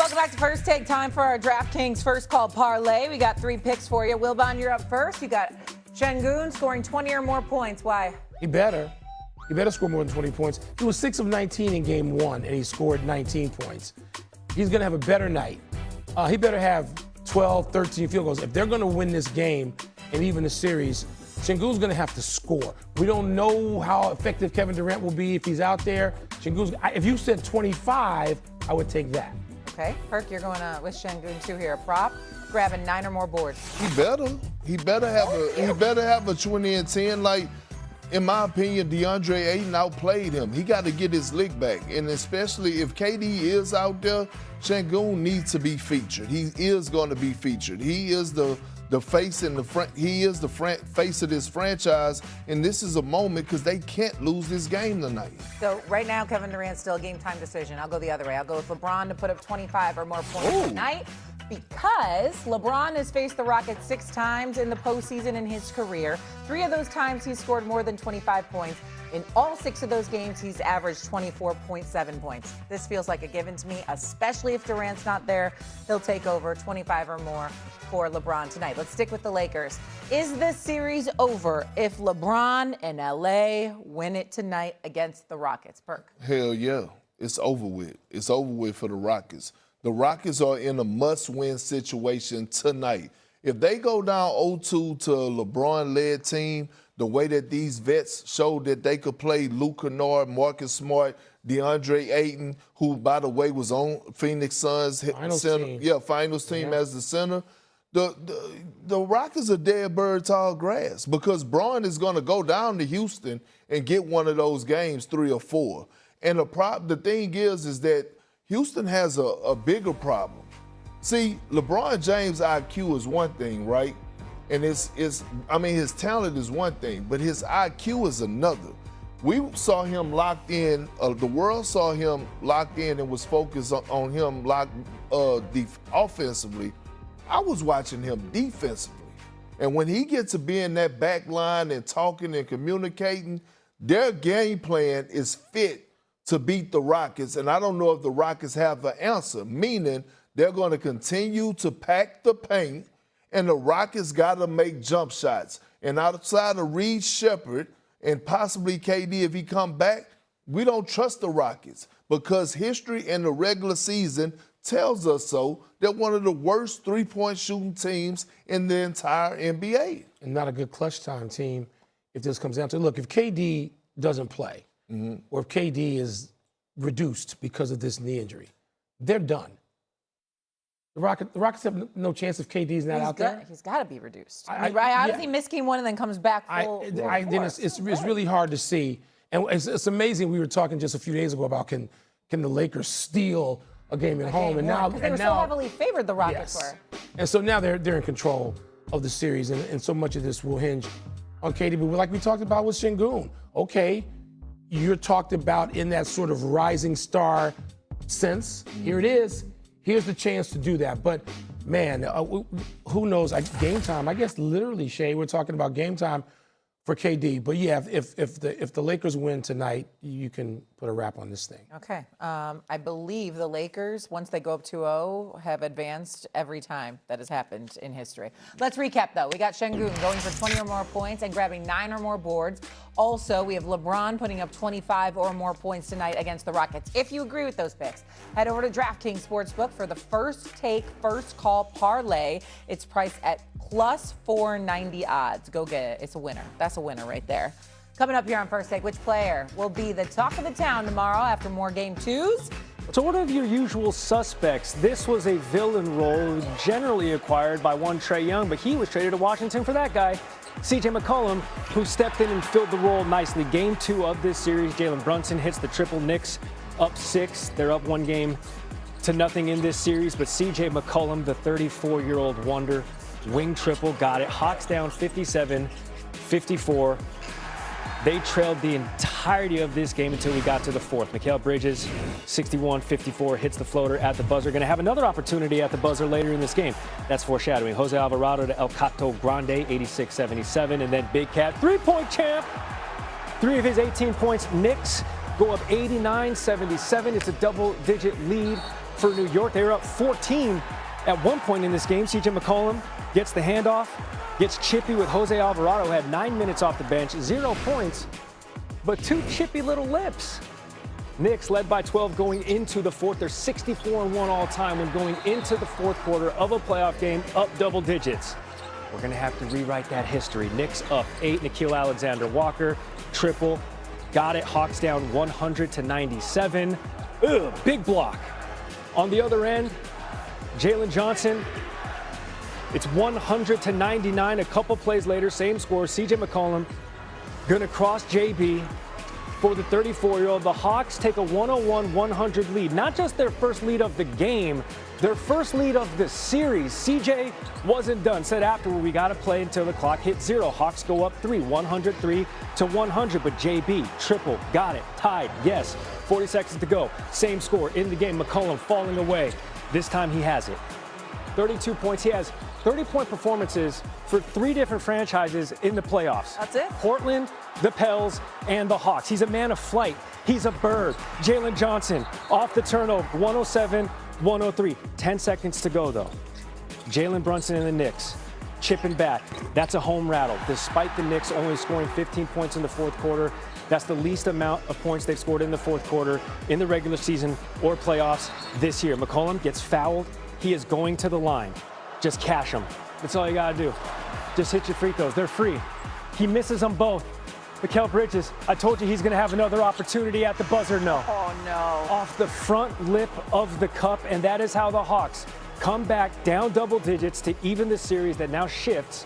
Welcome back to First Take. Time for our DraftKings First Call Parlay. We got 3 picks for you. Wilbon, you're up first. You got Şengün scoring 20 or more points. Why? He better score more than 20 points. He was 6 of 19 in game 1, and he scored 19 points. He's going to have a better night. He better have 12, 13 field goals. If they're going to win this game and even the series, Şengün's going to have to score. We don't know how effective Kevin Durant will be if he's out there. If you said 25, I would take that. Okay, Perk, you're going with Şengün too here. A prop, grabbing 9 or more boards. He better have a 20 and 10. Like, in my opinion, DeAndre Ayton outplayed him. He got to get his lick back, and especially if KD is out there, Şengün needs to be featured. He is going to be featured. He is the face in the front. He is the face of this franchise, and this is a moment because they can't lose this game tonight. So right now, Kevin Durant's still a game-time decision. I'll go the other way. I'll go with LeBron to put up 25 or more points tonight, because LeBron has faced the Rockets 6 times in the postseason in his career. 3 of those times he's scored more than 25 points. In all 6 of those games, he's averaged 24.7 points. This feels like a given to me, especially if Durant's not there. He'll take over 25 or more for LeBron tonight. Let's stick with the Lakers. Is this series over if LeBron and LA win it tonight against the Rockets? Perk. Hell yeah. It's over with. It's over with for the Rockets. The Rockets are in a must-win situation tonight. If they go down 0-2 to a LeBron-led team, the way that these vets showed that they could play Luke Kennard, Marcus Smart, DeAndre Ayton, who, by the way, was on Phoenix Suns finals team as the center. The Rockets are dead bird tall grass, because Braun is going to go down to Houston and get one of those games, 3 or 4. And the thing is that Houston has a bigger problem. See, LeBron James' IQ is one thing, right? And his talent is one thing, but his IQ is another. We saw him locked in. The world saw him locked in and was focused on him offensively. I was watching him defensively. And when he gets to be in that back line and talking and communicating, their game plan is fit to beat the Rockets. And I don't know if the Rockets have an answer, meaning they're going to continue to pack the paint, and the Rockets got to make jump shots. And outside of Reed Shepherd and possibly KD, if he come back, we don't trust the Rockets, because history in the regular season tells us so. They're one of the worst three-point shooting teams in the entire NBA. And not a good clutch time team if this comes down to it. Look, if KD doesn't play, or if KD is reduced because of this knee injury, they're done. The Rockets have no chance if KD's not out there. He's got to be reduced. How does he miss game 1 and then comes back full force? It's really hard to see. And it's amazing. We were talking just a few days ago about can the Lakers steal a game at home, and now they were so heavily favored, the Rockets were. And so now they're in control of the series, and so much of this will hinge on KD. But like we talked about with Şengün, okay, you're talked about in that sort of rising star sense. Here it is. Here's the chance to do that. But man, who knows? Game time. I guess literally, Shay, we're talking about game time for KD. But yeah, if the Lakers win tonight, you can put a wrap on this thing. Okay. I believe the Lakers, once they go up 2-0, have advanced every time that has happened in history. Let's recap, though. We got Şengün going for 20 or more points and grabbing 9 or more boards. Also, we have LeBron putting up 25 or more points tonight against the Rockets. If you agree with those picks, head over to DraftKings Sportsbook for the First Take, First Call Parlay. It's priced at plus 490 odds. Go get it. It's a winner. That's a winner right there. Coming up here on First Take, which player will be the talk of the town tomorrow after more Game 2s? Sort of your usual suspects. This was a villain role generally acquired by one Trae Young, but he was traded to Washington for that guy, CJ McCollum, who stepped in and filled the role nicely. Game 2 of this series, Jalen Brunson hits the triple. Knicks up 6. They're up 1-0 in this series, but CJ McCollum, the 34-year-old wonder, wing triple, got it. Hawks down 57-54. They trailed the entirety of this game until we got to the 4th. Mikal Bridges, 61-54, hits the floater at the buzzer. Going to have another opportunity at the buzzer later in this game. That's foreshadowing. Jose Alvarado to El Cato Grande, 86-77. And then Big Cat, three-point champ. 3 of his 18 points. Knicks go up 89-77. It's a double-digit lead for New York. They were up 14 at one point in this game. CJ McCollum gets the handoff, gets chippy with Jose Alvarado, who had 9 minutes off the bench, 0 points, but 2 chippy little lips. Knicks led by 12 going into the fourth. They're 64-1 all time when going into the fourth quarter of a playoff game, up double digits. We're going to have to rewrite that history. Knicks up 8. Nickeil Alexander-Walker, triple. Got it. Hawks down 100-97. Big block. On the other end, Jalen Johnson. It's 100-99. A couple plays later, same score. CJ McCollum going to cross JB. For the 34-year-old, the Hawks take a 101-100 lead. Not just their first lead of the game, their first lead of the series. CJ wasn't done. Said afterward, we got to play until the clock hits 0. Hawks go up 3, 103-100. But JB, triple, got it, tied, yes. 40 seconds to go. Same score in the game. McCollum falling away. This time he has it. 32 points. He has 30-point performances for 3 different franchises in the playoffs. That's it? Portland, the Pels, and the Hawks. He's a man of flight. He's a bird. Jalen Johnson off the turnover, 107-103. 10 seconds to go, though. Jalen Brunson and the Knicks chipping back. That's a home rattle. Despite the Knicks only scoring 15 points in the fourth quarter, that's the least amount of points they've scored in the fourth quarter in the regular season or playoffs this year. McCollum gets fouled. He is going to the line. Just cash them. That's all you got to do. Just hit your free throws. They're free. He misses them both. Mikal Bridges, I told you he's going to have another opportunity at the buzzer. No. Oh, no. Off the front lip of the cup, and that is how the Hawks come back down double digits to even the series that now shifts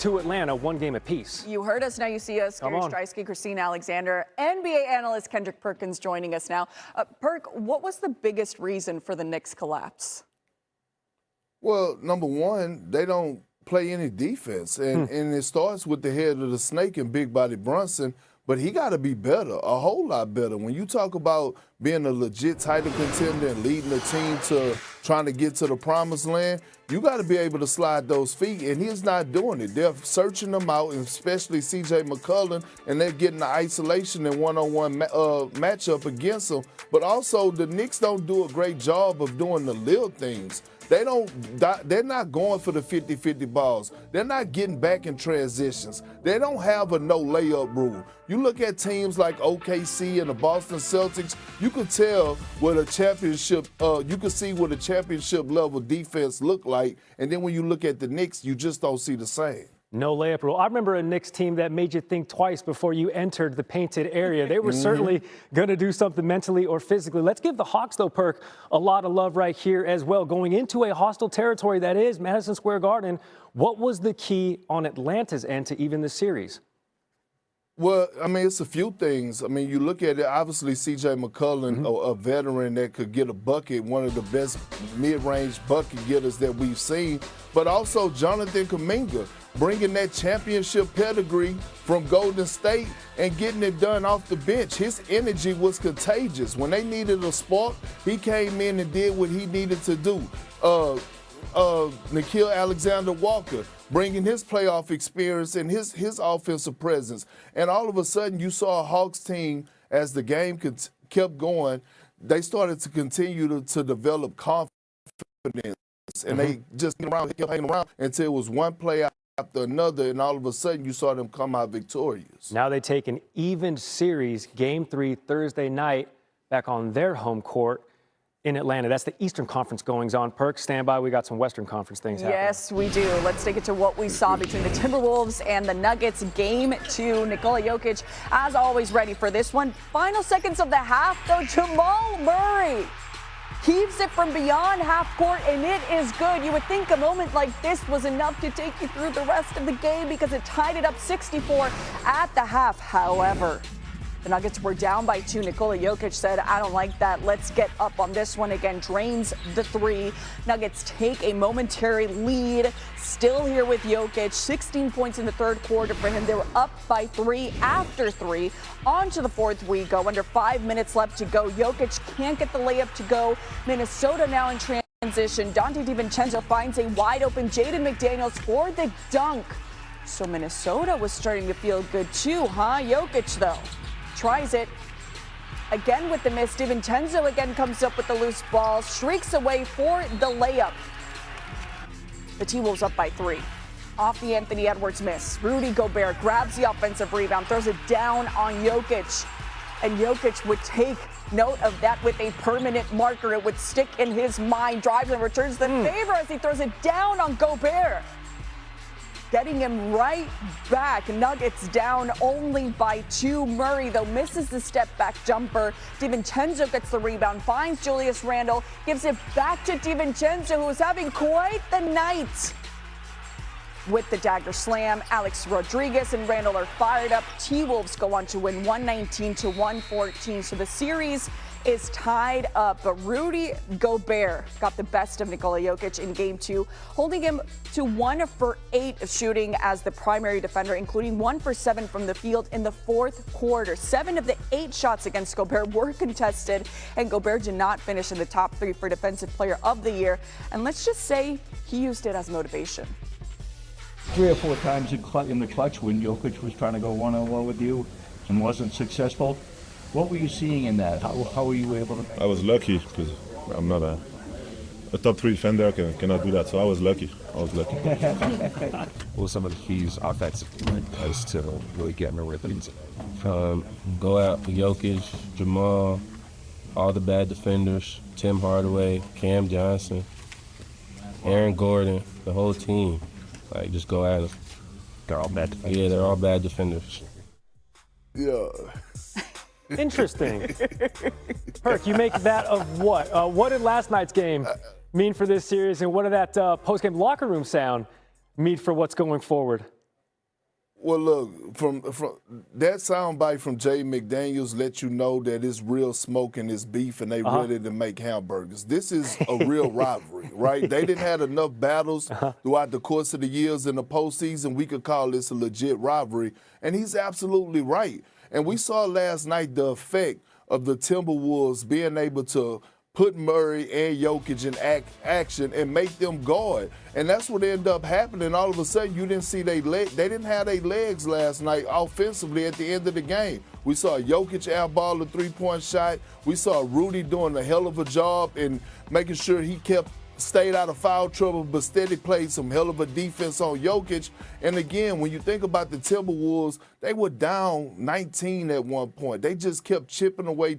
to Atlanta, 1 game apiece. You heard us, now you see us. Gary Streisky, Christine Alexander, NBA analyst Kendrick Perkins joining us now. Perk, what was the biggest reason for the Knicks' collapse? Well, number one, they don't play any defense. And it starts with the head of the snake and big body Brunson, but he got to be better, a whole lot better. When you talk about being a legit title contender and leading the team to trying to get to the promised land, you got to be able to slide those feet, and he's not doing it. They're searching them out, and especially C.J. McCollum, and they're getting the isolation and one-on-one matchup against them. But also, the Knicks don't do a great job of doing the little things. They're not going for the 50-50 balls. They're not getting back in transitions. They don't have a no layup rule. You look at teams like OKC and the Boston Celtics, you can tell what a championship, you can see what a championship level defense look like. And then when you look at the Knicks, you just don't see the same. No layup rule. I remember a Knicks team that made you think twice before you entered the painted area. They were certainly going to do something mentally or physically. Let's give the Hawks, though, Perk, a lot of love right here as well. Going into a hostile territory that is Madison Square Garden, what was the key on Atlanta's end to even the series? Well, I mean, it's a few things. I mean, you look at it, obviously C.J. McCollum, a veteran that could get a bucket, one of the best mid-range bucket getters that we've seen, but also Jonathan Kuminga, bringing that championship pedigree from Golden State and getting it done off the bench. His energy was contagious. When they needed a spark, he came in and did what he needed to do. Nickeil Alexander-Walker, bringing his playoff experience and his offensive presence. And all of a sudden, you saw a Hawks team, as the game kept going, they started to continue to develop confidence. And they just kept hanging around until it was one play after another, and all of a sudden you saw them come out victorious. Now they take an even series, Game 3 Thursday night, back on their home court in Atlanta. That's the Eastern Conference goings on. Perk, stand by. We got some Western Conference things happening. Yes, we do. Let's take it to what we saw between the Timberwolves and the Nuggets. Game 2. Nikola Jokic, as always, ready for this one. Final seconds of the half, though. Jamal Murray keeps it from beyond half court, and it is good. You would think a moment like this was enough to take you through the rest of the game because it tied it up 64 at the half. However, the Nuggets were down by 2. Nikola Jokic said, I don't like that. Let's get up on this one again. Drains the 3. Nuggets take a momentary lead. Still here with Jokic. 16 points in the third quarter for him. They were up by 3 after 3. On to the fourth we go. Under 5 minutes left to go. Jokic can't get the layup to go. Minnesota now in transition. Dante DiVincenzo finds a wide open Jaden McDaniels for the dunk. So Minnesota was starting to feel good too, huh? Jokic, though, tries it. again with the miss. DiVincenzo again comes up with the loose ball, shrieks away for the layup. The T-Wolves up by 3. Off the Anthony Edwards miss. Rudy Gobert grabs the offensive rebound, throws it down on Jokic. And Jokic would take note of that with a permanent marker. It would stick in his mind, drives and returns the favor as he throws it down on Gobert. Getting him right back. Nuggets down only by 2. Murray, though, misses the step-back jumper. DiVincenzo gets the rebound, finds Julius Randle, gives it back to DiVincenzo, who is having quite the night. With the dagger slam, Alex Rodriguez and Randle are fired up. T-Wolves go on to win 119-114. So the series is tied up. But Rudy Gobert got the best of Nikola Jokic in Game 2, holding him to 1 for 8 of shooting as the primary defender, including 1 for 7 from the field in the fourth quarter. 7 of the 8 shots against Gobert were contested, and Gobert did not finish in the top 3 for Defensive Player of the Year. And let's just say he used it as motivation. 3 or 4 times in the clutch when Jokic was trying to go one-on-one with you and wasn't successful. What were you seeing in that? How were you able to? I was lucky because I'm not a top 3 defender. Cannot do that. So I was lucky. What were some of the keys offensively as to really getting a rhythm? Go out for Jokic, Jamal, all the bad defenders, Tim Hardaway, Cam Johnson, Aaron Gordon, the whole team. Like, just go at them. They're all bad defenders. Yeah, they're all bad defenders. Yeah. Interesting. Perk, you make that of what? What did last night's game mean for this series, and what did that post-game locker room sound mean for what's going forward? Well, look, from that soundbite from Jay McDaniels let you know that it's real smoke and it's beef and they ready to make hamburgers. This is a real rivalry, right? They didn't have enough battles throughout the course of the years in the postseason. We could call this a legit rivalry, and he's absolutely right. And we saw last night the effect of the Timberwolves being able to put Murray and Jokic in action and make them guard. And that's what ended up happening. All of a sudden, you didn't see they didn't have their legs last night offensively at the end of the game. We saw Jokic airball a 3-point shot. We saw Rudy doing a hell of a job in making sure he stayed out of foul trouble, but steady played some hell of a defense on Jokic. And again, when you think about the Timberwolves, they were down 19 at one point. They just kept chipping away.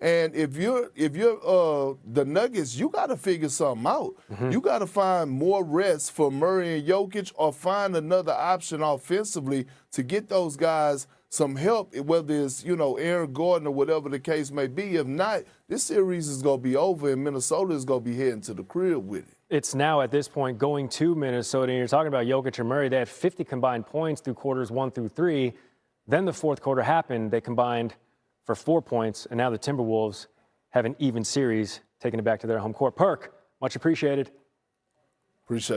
And if you're the Nuggets, you got to figure something out. You got to find more rest for Murray and Jokic, or find another option offensively to get those guys some help, whether it's, Aaron Gordon or whatever the case may be. If not, this series is going to be over, and Minnesota is going to be heading to the crib with it. It's now at this point going to Minnesota, and you're talking about Jokic and Murray. They had 50 combined points through quarters 1 through 3. Then the fourth quarter happened. They combined for 4 points, and now the Timberwolves have an even series, taking it back to their home court. Perk, much appreciated. Appreciate it.